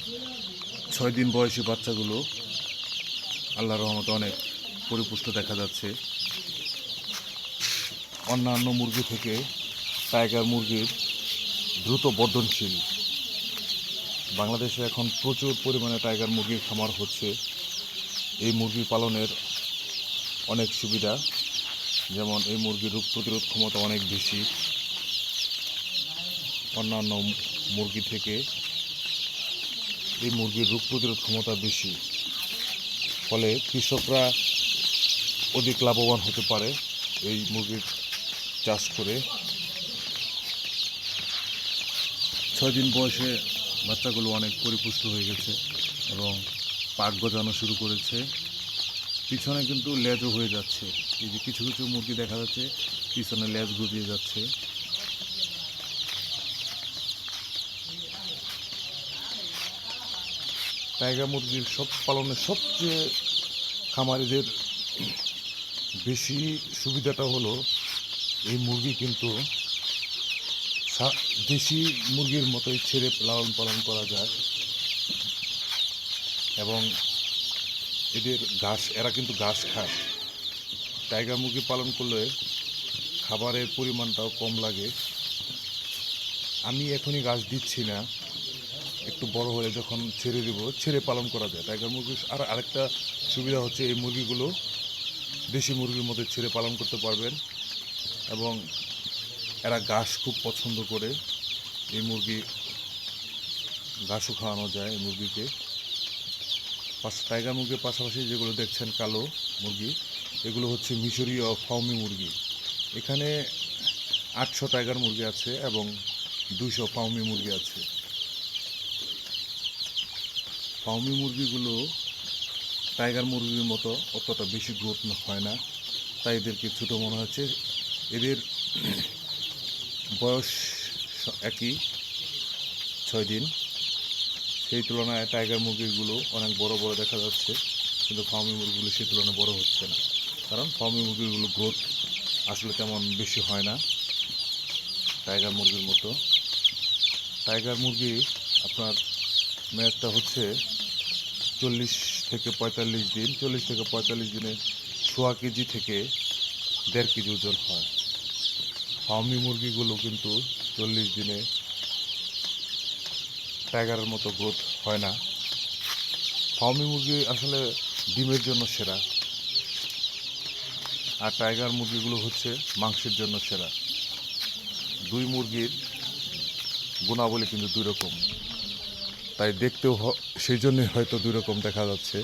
6 দিন বয়সী বাচ্চাগুলো আল্লাহর রহমতে অনেক পরিপুষ্ট দেখা যাচ্ছে। অন্যান্য মুরগি থেকে টাইগার মুরগির দ্রুত বর্ধনশীল। বাংলাদেশে এখন প্রচুর পরিমাণে টাইগার মুরগির খামার হচ্ছে। এই মুরগি পালনের অনেক সুবিধা, যেমন এই মুরগির রোগ প্রতিরোধ ক্ষমতা অনেক বেশি অন্যান্য মুরগি থেকে। এই মুরগির রোগ প্রতিরোধ ক্ষমতা বেশি, ফলে কৃষকরা অধিক লাভবান হতে পারে এই মুরগির চাষ করে। 6 দিন বয়সে বাচ্চাগুলো অনেক পরিপুষ্ট হয়ে গেছে এবং পাক গজানো শুরু করেছে। পিছনে কিন্তু লেজও হয়ে যাচ্ছে। এই যে কিছু কিছু মুরগি দেখা যাচ্ছে পিছনে লেজ গজিয়ে যাচ্ছে। টাইগার মুরগির পালনের সবচেয়ে খামারিদের বেশি সুবিধাটা হলো এই মুরগি কিন্তু দেশি মুরগির মতোই ছেড়ে লালন পালন করা যায় এবং এরা কিন্তু ঘাস খায়। টাইগার মুরগি পালন করলে খাবারের পরিমাণটাও কম লাগে। আমি এখনই ঘাস দিচ্ছি না, একটু বড় হলে যখন ছেড়ে দেবো, ছেড়ে পালন করা যায় টাইগার মুরগির। আরেকটা সুবিধা হচ্ছে এই মুরগিগুলো দেশি মুরগির মতো ছেড়ে পালন করতে পারবেন এবং এরা ঘাস খুব পছন্দ করে। এই মুরগি ঘাসও খাওয়ানো যায় এই মুরগিকে। টাইগার মুরগির পাশাপাশি যেগুলো দেখছেন কালো মুরগি, এগুলো হচ্ছে মিশরীয় ফাউমি মুরগি। এখানে 800 টাইগার মুরগি আছে এবং 200 ফাউমি মুরগি আছে। ফাউমি মুরগিগুলো টাইগার মুরগির মতো অতটা বেশি গ্রোথ হয় না, তাই এদেরকে ছোটো মনে হচ্ছে। এদের বয়স একই 6 দিন। সেই তুলনায় টাইগার মুরগিগুলো অনেক বড় বড় দেখা যাচ্ছে, কিন্তু ফার্মি মুরগিগুলো সেই তুলনায় বড় হচ্ছে না, কারণ ফার্মি মুরগিগুলো গ্রোথ আসলে তেমন বেশি হয় না টাইগার মুরগির মতো। টাইগার মুরগি আপনার মেয়াদটা হচ্ছে 40 থেকে 45 দিন। 40 থেকে 45 দিনে 1.5 কেজি থেকে 1.5 কেজি ওজন হয়। ফার্মি মুরগিগুলো কিন্তু 40 দিনে টাইগারের মতো গ্রোথ হয় না। ফার্মি মুরগি আসলে ডিমের জন্য সেরা, আর টাইগার মুরগিগুলো হচ্ছে মাংসের জন্য সেরা। দুই মুরগির গুণাবলী কিন্তু দুই রকম, তাই দেখতেও সেই জন্যই হয়তো দুই রকম দেখা যাচ্ছে।